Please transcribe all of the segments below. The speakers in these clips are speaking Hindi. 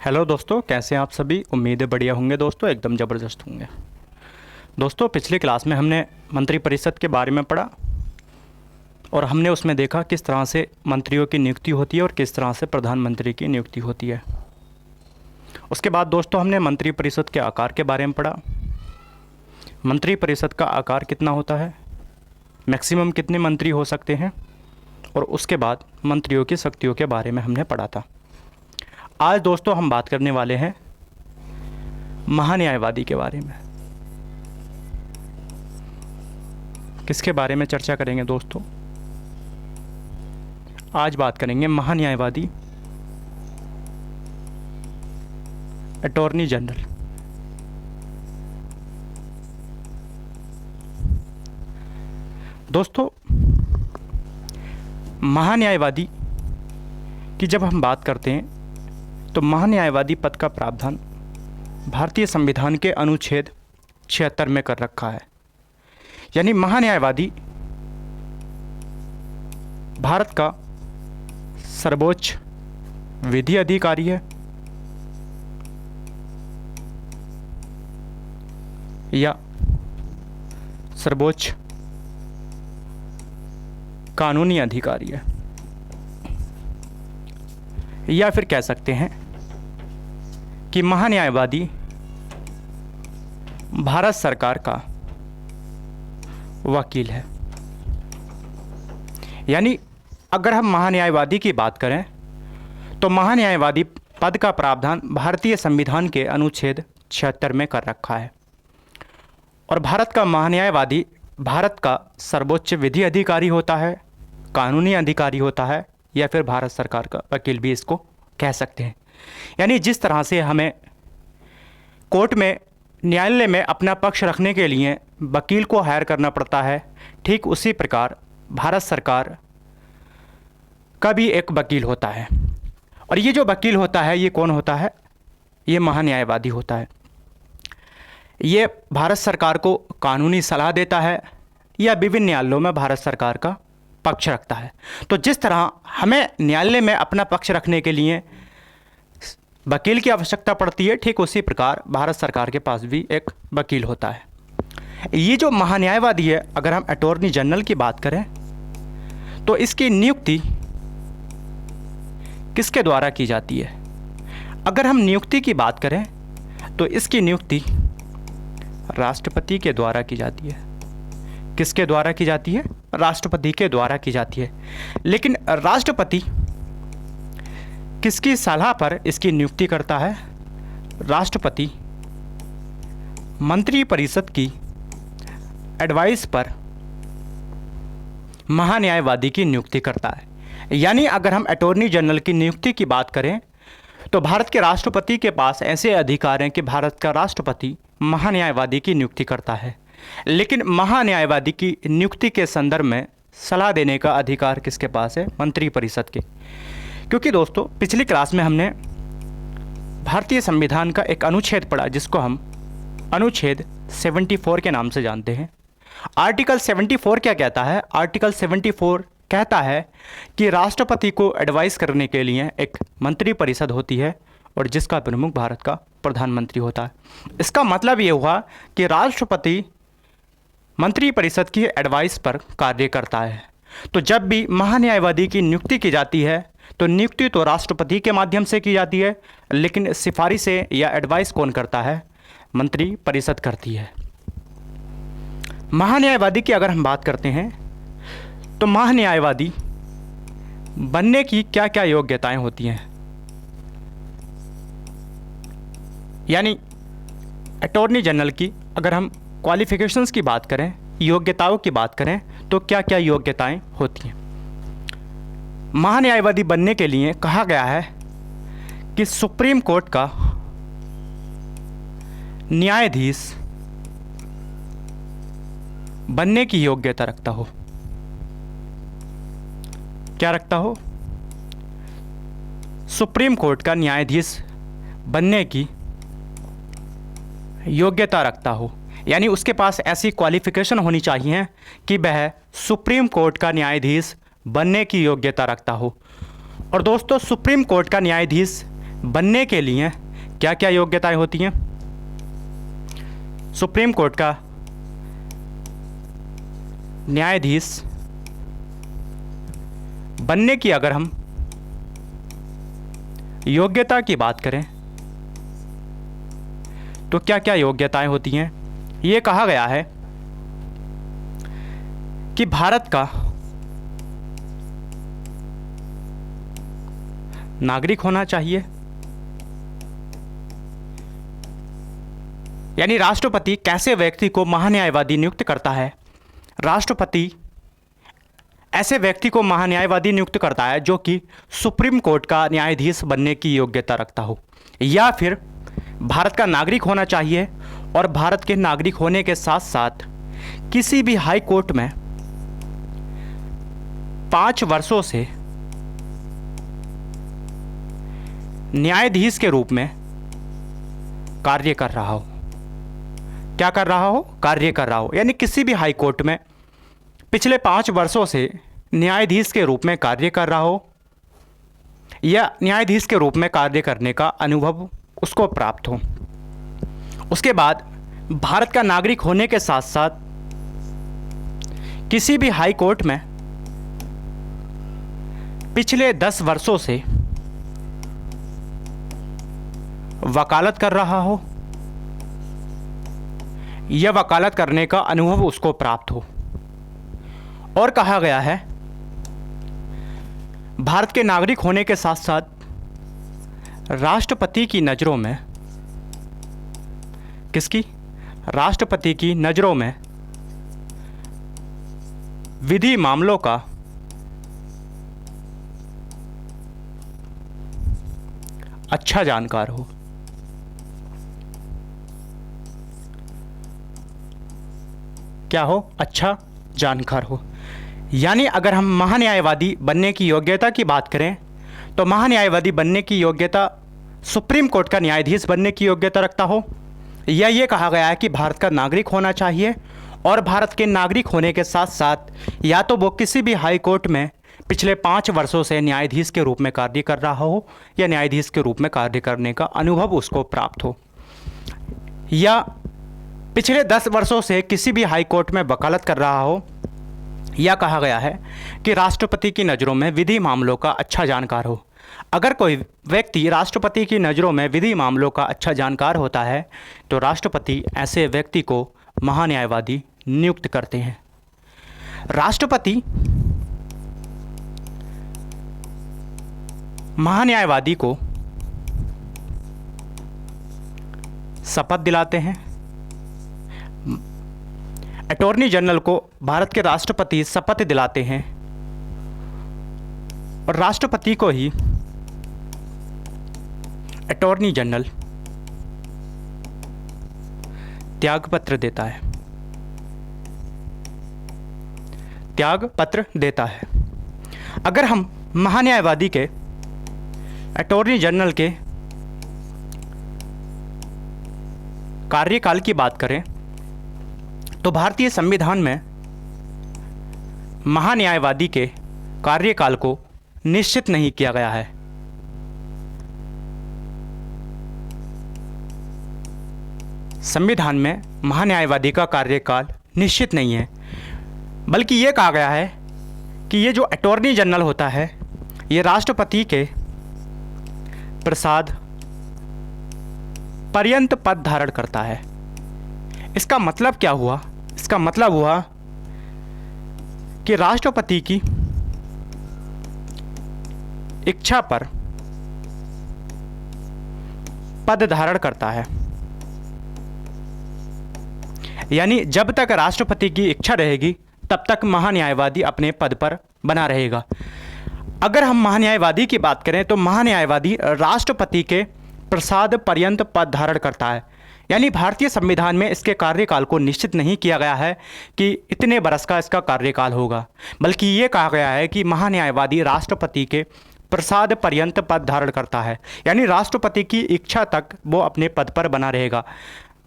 हेलो दोस्तों, कैसे हैं आप सभी। उम्मीद है बढ़िया होंगे दोस्तों, एकदम ज़बरदस्त होंगे। दोस्तों, पिछली क्लास में हमने मंत्रिपरिषद के बारे में पढ़ा और हमने उसमें देखा किस तरह से मंत्रियों की नियुक्ति होती है और किस तरह से प्रधानमंत्री की नियुक्ति होती है। उसके बाद दोस्तों हमने मंत्रिपरिषद के आकार के बारे में पढ़ा। मंत्रिपरिषद का आकार कितना होता है, मैक्सिमम कितने मंत्री हो सकते हैं, और उसके बाद मंत्रियों की शक्तियों के बारे में हमने पढ़ा था। आज दोस्तों हम बात करने वाले हैं महान्यायवादी के बारे में। किसके बारे में चर्चा करेंगे दोस्तों? आज बात करेंगे महान्यायवादी, अटॉर्नी जनरल। दोस्तों, महान्यायवादी की जब हम बात करते हैं तो महान्यायवादी पद का प्रावधान भारतीय संविधान के अनुच्छेद 76 में कर रखा है। यानी महान्यायवादी भारत का सर्वोच्च विधि अधिकारी है या सर्वोच्च कानूनी अधिकारी है, या फिर कह सकते हैं कि महान्यायवादी भारत सरकार का वकील है। यानी अगर हम महान्यायवादी की बात करें तो महान्यायवादी पद का प्रावधान भारतीय संविधान के अनुच्छेद 76 में कर रखा है और भारत का महान्यायवादी भारत का सर्वोच्च विधि अधिकारी होता है, कानूनी अधिकारी होता है, या फिर भारत सरकार का वकील भी इसको कह सकते हैं। यानी जिस तरह से हमें कोर्ट में, न्यायालय में अपना पक्ष रखने के लिए वकील को हायर करना पड़ता है, ठीक उसी प्रकार भारत सरकार का भी एक वकील होता है। और ये जो वकील होता है ये कौन होता है? ये महान्यायवादी होता है। ये भारत सरकार को कानूनी सलाह देता है या विभिन्न न्यायालयों में भारत सरकार का पक्ष रखता है। तो जिस तरह हमें न्यायालय में अपना पक्ष रखने के लिए वकील की आवश्यकता पड़ती है, ठीक उसी प्रकार भारत सरकार के पास भी एक वकील होता है। ये जो महान्यायवादी है, अगर हम अटॉर्नी जनरल की बात करें तो इसकी नियुक्ति किसके द्वारा की जाती है? अगर हम नियुक्ति की बात करें तो इसकी नियुक्ति राष्ट्रपति के द्वारा की जाती है। किसके द्वारा की जाती है? राष्ट्रपति के द्वारा की जाती है। लेकिन राष्ट्रपति किसकी सलाह पर इसकी नियुक्ति करता है? राष्ट्रपति मंत्रिपरिषद की एडवाइस पर महान्यायवादी की नियुक्ति करता है। यानी अगर हम अटॉर्नी जनरल की नियुक्ति की बात करें तो भारत के राष्ट्रपति के पास ऐसे अधिकार हैं कि भारत का राष्ट्रपति महान्यायवादी की नियुक्ति करता है। लेकिन महान्यायवादी की नियुक्ति के संदर्भ में सलाह देने का अधिकार किसके पास है? मंत्रिपरिषद के। क्योंकि दोस्तों पिछली क्लास में हमने भारतीय संविधान का एक अनुच्छेद पढ़ा जिसको हम अनुच्छेद 74 के नाम से जानते हैं। आर्टिकल 74 क्या कहता है? आर्टिकल 74 कहता है कि राष्ट्रपति को एडवाइस करने के लिए एक मंत्रिपरिषद होती है और जिसका प्रमुख भारत का प्रधानमंत्री होता है। इसका मतलब ये हुआ कि राष्ट्रपति मंत्रिपरिषद की एडवाइस पर कार्य करता है। तो जब भी महान्यायवादी की नियुक्ति की जाती है तो नियुक्ति तो राष्ट्रपति के माध्यम से की जाती है, लेकिन सिफारिशें या एडवाइस कौन करता है? मंत्रिपरिषद करती है। महान्यायवादी की अगर हम बात करते हैं तो महान्यायवादी बनने की क्या क्या योग्यताएं होती हैं? यानी अटॉर्नी जनरल की अगर हम क्वालिफिकेशंस की बात करें, योग्यताओं की बात करें, तो क्या क्या योग्यताएं होती हैं? महान्यायवादी बनने के लिए कहा गया है कि सुप्रीम कोर्ट का न्यायाधीश बनने की योग्यता रखता हो। क्या रखता हो? सुप्रीम कोर्ट का न्यायाधीश बनने की योग्यता रखता हो। यानी उसके पास ऐसी क्वालिफिकेशन होनी चाहिए कि वह सुप्रीम कोर्ट का न्यायाधीश बनने की योग्यता रखता हो। और दोस्तों, सुप्रीम कोर्ट का न्यायाधीश बनने के लिए क्या क्या योग्यताएं होती हैं? सुप्रीम कोर्ट का न्यायाधीश बनने की अगर हम योग्यता की बात करें तो क्या क्या योग्यताएं होती हैं? ये कहा गया है कि भारत का नागरिक होना चाहिए, यानी राष्ट्रपति कैसे व्यक्ति को महान्यायवादी नियुक्त करता है? राष्ट्रपति ऐसे व्यक्ति को महान्यायवादी नियुक्त करता है जो कि सुप्रीम कोर्ट का न्यायाधीश बनने की योग्यता रखता हो, या फिर भारत का नागरिक होना चाहिए और भारत के नागरिक होने के साथ साथ किसी भी हाई कोर्ट में 5 वर्षों से न्यायाधीश के रूप में कार्य कर रहा हो। क्या कर रहा हो? कार्य कर रहा हो, यानी किसी भी हाई कोर्ट में पिछले 5 वर्षों से न्यायाधीश के रूप में कार्य कर रहा हो, या न्यायाधीश के रूप में कार्य करने का अनुभव उसको प्राप्त हो। उसके बाद भारत का नागरिक होने के साथ साथ किसी भी हाई कोर्ट में पिछले 10 वर्षों से वकालत कर रहा हो, यह वकालत करने का अनुभव उसको प्राप्त हो। और कहा गया है भारत के नागरिक होने के साथ साथ राष्ट्रपति की नज़रों में, किसकी? राष्ट्रपति की नज़रों में विधि मामलों का अच्छा जानकार हो। क्या हो? अच्छा जानकार हो। यानी अगर हम महान्यायवादी बनने की योग्यता की बात करें तो महान्यायवादी बनने की योग्यता सुप्रीम कोर्ट का न्यायाधीश बनने की योग्यता रखता हो, या ये कहा गया है कि भारत का नागरिक होना चाहिए और भारत के नागरिक होने के साथ साथ या तो वो किसी भी हाई कोर्ट में पिछले 5 वर्षों से न्यायाधीश के रूप में कार्य कर रहा हो, या न्यायाधीश के रूप में कार्य करने का अनुभव उसको प्राप्त हो, या पिछले 10 वर्षों से किसी भी हाई कोर्ट में वकालत कर रहा हो, या कहा गया है कि राष्ट्रपति की नज़रों में विधि मामलों का अच्छा जानकार हो। अगर कोई व्यक्ति राष्ट्रपति की नज़रों में विधि मामलों का अच्छा जानकार होता है तो राष्ट्रपति ऐसे व्यक्ति को महान्यायवादी नियुक्त करते हैं। राष्ट्रपति महान्यायवादी को शपथ दिलाते हैं। अटॉर्नी जनरल को भारत के राष्ट्रपति शपथ दिलाते हैं और राष्ट्रपति को ही अटॉर्नी जनरल त्यागपत्र देता है, त्यागपत्र देता है। अगर हम महान्यायवादी के अटॉर्नी जनरल के कार्यकाल की बात करें तो भारतीय संविधान में महान्यायवादी के कार्यकाल को निश्चित नहीं किया गया है। संविधान में महान्यायवादी का कार्यकाल निश्चित नहीं है, बल्कि ये कहा गया है कि ये जो अटॉर्नी जनरल होता है ये राष्ट्रपति के प्रसाद पर्यंत पद धारण करता है। इसका मतलब क्या हुआ? इसका मतलब हुआ कि राष्ट्रपति की इच्छा पर पद धारण करता है, यानी जब तक राष्ट्रपति की इच्छा रहेगी तब तक महान्यायवादी अपने पद पर बना रहेगा। अगर हम महान्यायवादी की बात करें तो महान्यायवादी राष्ट्रपति के प्रसाद पर्यंत पद धारण करता है, यानी भारतीय संविधान में इसके कार्यकाल को निश्चित नहीं किया गया है कि इतने बरस का इसका कार्यकाल होगा, बल्कि ये कहा गया है कि महान्यायवादी राष्ट्रपति के प्रसाद पर्यंत पद धारण करता है, यानी राष्ट्रपति की इच्छा तक वो अपने पद पर बना रहेगा।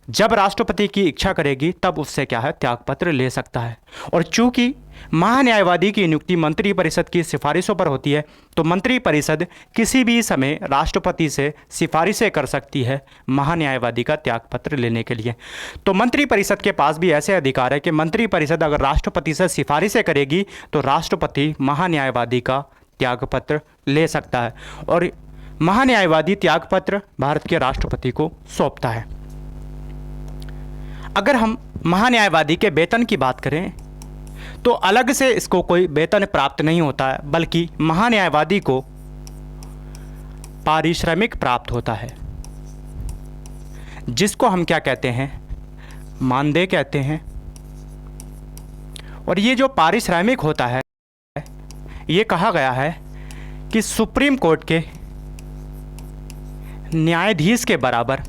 जब राष्ट्रपति की इच्छा करेगी तब उससे क्या है, त्यागपत्र ले सकता है। और चूंकि महान्यायवादी की नियुक्ति मंत्रिपरिषद की सिफारिशों पर होती है, तो मंत्रिपरिषद किसी भी समय राष्ट्रपति से सिफारिशें कर सकती है महान्यायवादी का त्यागपत्र लेने के लिए। तो मंत्रिपरिषद के पास भी ऐसे अधिकार है कि मंत्रिपरिषद अगर राष्ट्रपति से सिफारिशें करेगी तो राष्ट्रपति महान्यायवादी का त्यागपत्र ले सकता है, और महान्यायवादी त्यागपत्र भारत के राष्ट्रपति को सौंपता है। अगर हम महान्यायवादी के वेतन की बात करें तो अलग से इसको कोई वेतन प्राप्त नहीं होता है, बल्कि महान्यायवादी को पारिश्रमिक प्राप्त होता है, जिसको हम क्या कहते हैं, मानदेय कहते हैं। और ये जो पारिश्रमिक होता है, ये कहा गया है कि सुप्रीम कोर्ट के न्यायाधीश के बराबर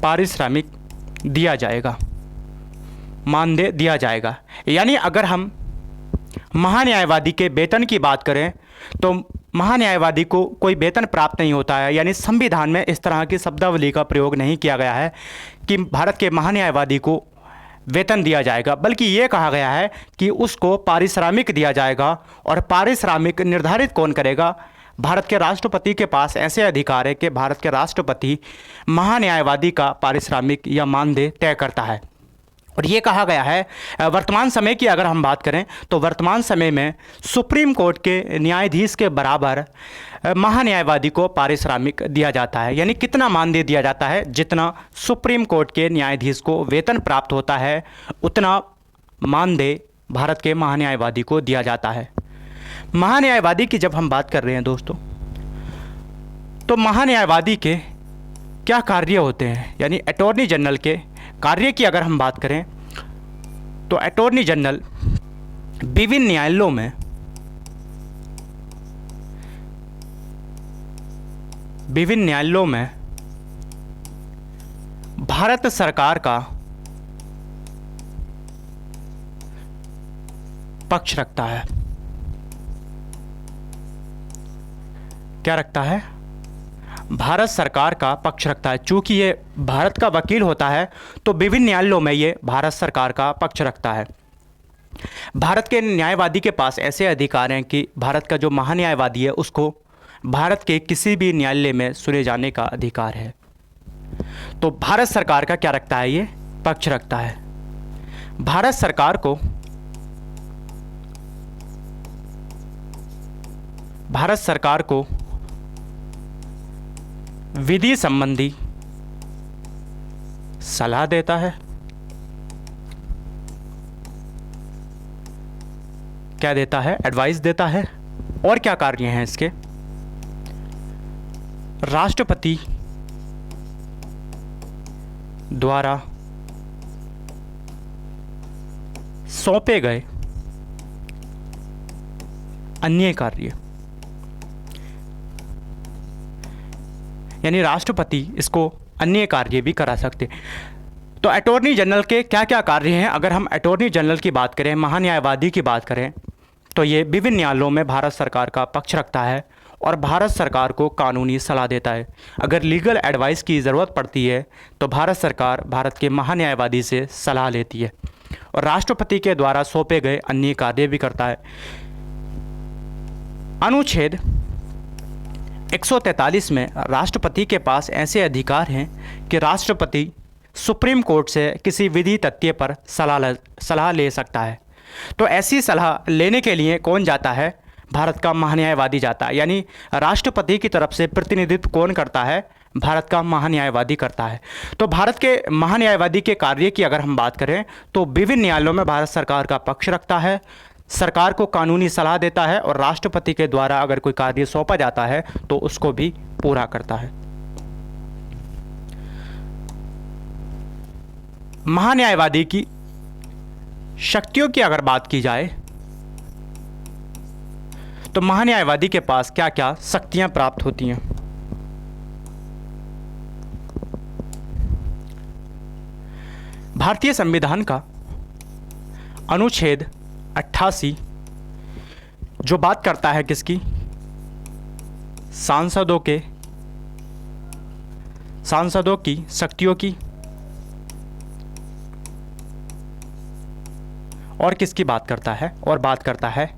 पारिश्रमिक दिया जाएगा, मानदेय दिया जाएगा। यानी अगर हम महान्यायवादी के वेतन की बात करें तो महान्यायवादी को कोई वेतन प्राप्त नहीं होता है, यानी संविधान में इस तरह की शब्दावली का प्रयोग नहीं किया गया है कि भारत के महान्यायवादी को वेतन दिया जाएगा, बल्कि ये कहा गया है कि उसको पारिश्रमिक दिया जाएगा। और पारिश्रमिक निर्धारित कौन करेगा? भारत के राष्ट्रपति के पास ऐसे अधिकार है कि भारत के राष्ट्रपति महान्यायवादी का पारिश्रमिक या मानदेय तय करता है। और ये कहा गया है, वर्तमान समय की अगर हम बात करें तो वर्तमान समय में सुप्रीम कोर्ट के न्यायाधीश के बराबर महान्यायवादी को पारिश्रमिक दिया जाता है। यानी कितना मानदेय दिया जाता है? जितना सुप्रीम कोर्ट के न्यायाधीश को वेतन प्राप्त होता है उतना मानदेय भारत के महान्यायवादी को दिया जाता है। महान्यायवादी की जब हम बात कर रहे हैं दोस्तों, तो महान्यायवादी के क्या कार्य होते हैं, यानी अटॉर्नी जनरल के कार्य की अगर हम बात करें तो अटॉर्नी जनरल विभिन्न न्यायालयों में भारत सरकार का पक्ष रखता है। क्या रखता है? भारत सरकार का पक्ष रखता है। चूंकि ये भारत का वकील होता है तो विभिन्न न्यायालयों में ये भारत सरकार का पक्ष रखता है। भारत के न्यायवादी के पास ऐसे अधिकार हैं कि भारत का जो महान्यायवादी है उसको भारत के किसी भी न्यायालय में सुने जाने का अधिकार है। तो भारत सरकार का क्या रखता है? ये पक्ष रखता है। भारत सरकार को विधि संबंधी सलाह देता है। क्या देता है? एडवाइस देता है। और क्या कार्य हैं इसके? राष्ट्रपति द्वारा सौंपे गए अन्य कार्य, यानी राष्ट्रपति इसको अन्य कार्य भी करा सकते। तो अटॉर्नी जनरल के क्या क्या कार्य हैं? अगर हम अटॉर्नी जनरल की बात करें, महान्यायवादी की बात करें, तो ये विभिन्न न्यायालयों में भारत सरकार का पक्ष रखता है और भारत सरकार को कानूनी सलाह देता है। अगर लीगल एडवाइस की ज़रूरत पड़ती है तो भारत सरकार भारत के महान्यायवादी से सलाह लेती है और राष्ट्रपति के द्वारा सौंपे गए अन्य कार्य भी करता है। अनुच्छेद 143 में राष्ट्रपति के पास ऐसे अधिकार हैं कि राष्ट्रपति सुप्रीम कोर्ट से किसी विधि तथ्य पर सलाह ले सकता है। तो ऐसी सलाह लेने के लिए कौन जाता है? भारत का महान्यायवादी जाता है। यानी राष्ट्रपति की तरफ से प्रतिनिधित्व कौन करता है? भारत का महान्यायवादी करता है। तो भारत के महान्यायवादी के कार्य की अगर हम बात करें तो विभिन्न न्यायालयों में भारत सरकार का पक्ष रखता है, सरकार को कानूनी सलाह देता है और राष्ट्रपति के द्वारा अगर कोई कार्य सौंपा जाता है तो उसको भी पूरा करता है। महान्यायवादी की शक्तियों की अगर बात की जाए तो महान्यायवादी के पास क्या क्या शक्तियां प्राप्त होती हैं? भारतीय संविधान का अनुच्छेद 88 जो बात करता है किसकी? सांसदों के सांसदों की शक्तियों की और किसकी बात करता है? और बात करता है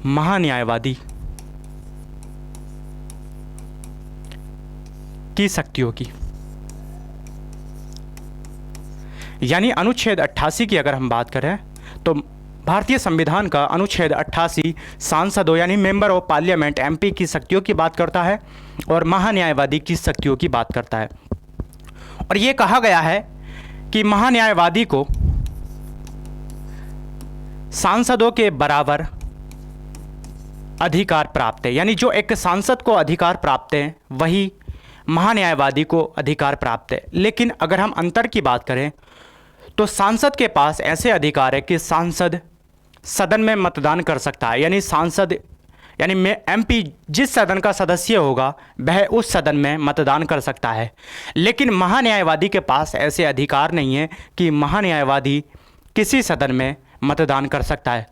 महान्यायवादी की शक्तियों की। यानी अनुच्छेद 88 की अगर हम बात करें तो भारतीय संविधान का अनुच्छेद 88 सांसदों यानी मेंबर ऑफ पार्लियामेंट एमपी की शक्तियों की बात करता है और महान्यायवादी की शक्तियों की बात करता है। और ये कहा गया है कि महान्यायवादी को सांसदों के बराबर अधिकार प्राप्त है। यानी जो एक सांसद को अधिकार प्राप्त है वही महान्यायवादी को अधिकार प्राप्त है। लेकिन अगर हम अंतर की बात करें तो सांसद के पास ऐसे अधिकार है कि सांसद सदन में मतदान कर सकता है। यानी सांसद यानी में एमपी जिस सदन का सदस्य होगा वह उस सदन में मतदान कर सकता है। लेकिन महान्यायवादी के पास ऐसे अधिकार नहीं है कि महान्यायवादी किसी सदन में मतदान कर सकता है।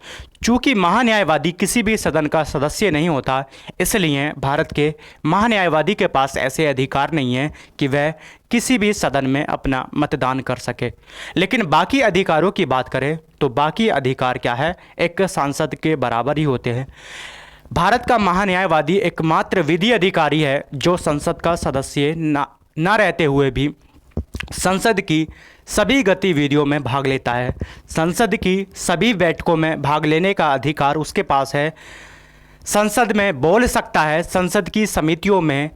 चूँकि महान्यायवादी किसी भी सदन का सदस्य नहीं होता, इसलिए भारत के महान्यायवादी के पास ऐसे अधिकार नहीं है कि वह किसी भी सदन में अपना मतदान कर सके। लेकिन बाकी अधिकारों की बात करें तो बाकी अधिकार क्या है, एक सांसद के बराबर ही होते हैं। भारत का महान्यायवादी एकमात्र विधि अधिकारी है जो संसद का सदस्य ना रहते हुए भी संसद की सभी गतिविधियों में भाग लेता है। संसद की सभी बैठकों में भाग लेने का अधिकार उसके पास है। संसद में बोल सकता है, संसद की समितियों में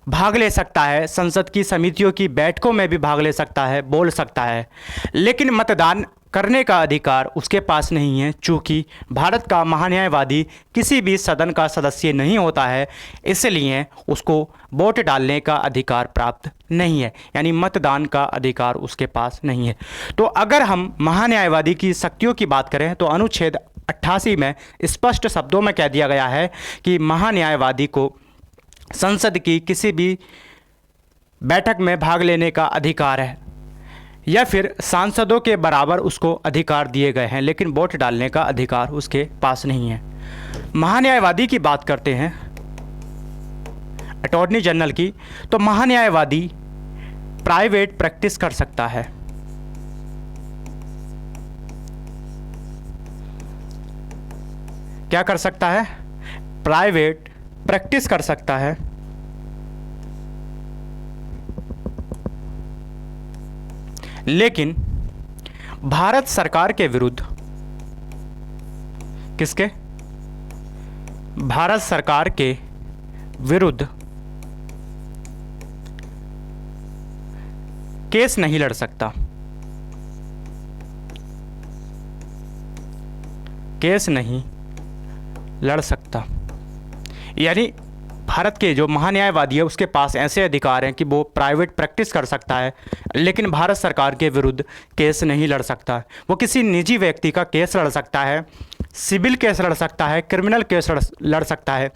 भाग ले सकता है, संसद की समितियों की बैठकों में भी भाग ले सकता है, बोल सकता है। लेकिन मतदान करने का अधिकार उसके पास नहीं है। चूँकि भारत का महान्यायवादी किसी भी सदन का सदस्य नहीं होता है, इसलिए उसको वोट डालने का अधिकार प्राप्त नहीं है। यानी मतदान का अधिकार उसके पास नहीं है। तो अगर हम महान्यायवादी की शक्तियों की बात करें तो अनुच्छेद 88 में स्पष्ट शब्दों में कह दिया गया है कि महान्यायवादी को संसद की किसी भी बैठक में भाग लेने का अधिकार है या फिर सांसदों के बराबर उसको अधिकार दिए गए हैं, लेकिन वोट डालने का अधिकार उसके पास नहीं है। महान्यायवादी की बात करते हैं अटॉर्नी जनरल की, तो महान्यायवादी प्राइवेट प्रैक्टिस कर सकता है। क्या कर सकता है? प्राइवेट प्रैक्टिस कर सकता है। लेकिन भारत सरकार के विरुद्ध, किसके? भारत सरकार के विरुद्ध केस नहीं लड़ सकता। केस नहीं लड़ सकता। यानी भारत के जो महान्यायवादी है उसके पास ऐसे अधिकार हैं कि वो प्राइवेट प्रैक्टिस कर सकता है, लेकिन भारत सरकार के विरुद्ध केस नहीं लड़ सकता है। वो किसी निजी व्यक्ति का केस लड़ सकता है, सिविल केस लड़ सकता है, क्रिमिनल केस लड़ सकता है,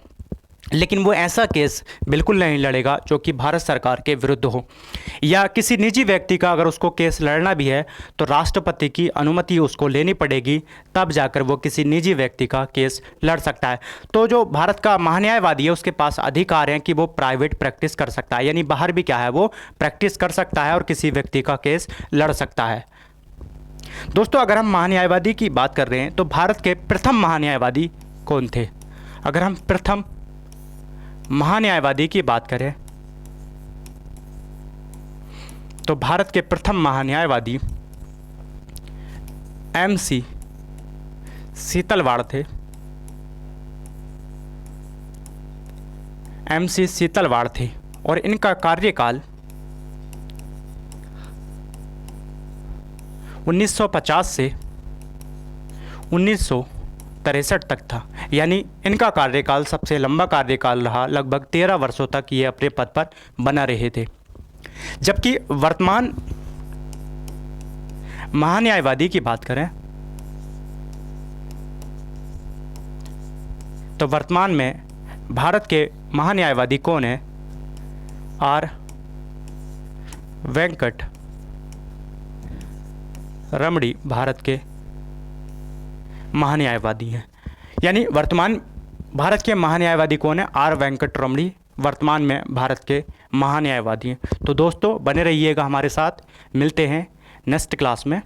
लेकिन वो ऐसा केस बिल्कुल नहीं लड़ेगा जो कि भारत सरकार के विरुद्ध हो। या किसी निजी व्यक्ति का अगर उसको केस लड़ना भी है तो राष्ट्रपति की अनुमति उसको लेनी पड़ेगी, तब जाकर वो किसी निजी व्यक्ति का केस लड़ सकता है। तो जो भारत का महान्यायवादी है उसके पास अधिकार हैं कि वो प्राइवेट प्रैक्टिस कर सकता है। यानी बाहर भी क्या है, वो प्रैक्टिस कर सकता है और किसी व्यक्ति का केस लड़ सकता है। दोस्तों, अगर हम महान्यायवादी की बात कर रहे हैं तो भारत के प्रथम महान्यायवादी कौन थे? अगर हम प्रथम महान्यायवादी की बात करें तो भारत के प्रथम महान्यायवादी MC सीतलवाड़ थे। MC सीतलवाड़ थे और इनका कार्यकाल 1950 से 1963 तक था। यानी इनका कार्यकाल सबसे लंबा कार्यकाल रहा, लगभग 13 वर्षों तक ये अपने पद पर बना रहे थे। जबकि वर्तमान महान्यायवादी की बात करें तो वर्तमान में भारत के महान्यायवादी कौन है? R वेंकट रमणी भारत के महान्यायवादी हैं। यानी वर्तमान भारत के महान्यायवादी कौन है? R वेंकट रमणी वर्तमान में भारत के महान्यायवादी हैं। तो दोस्तों बने रहिएगा हमारे साथ, मिलते हैं नेक्स्ट क्लास में।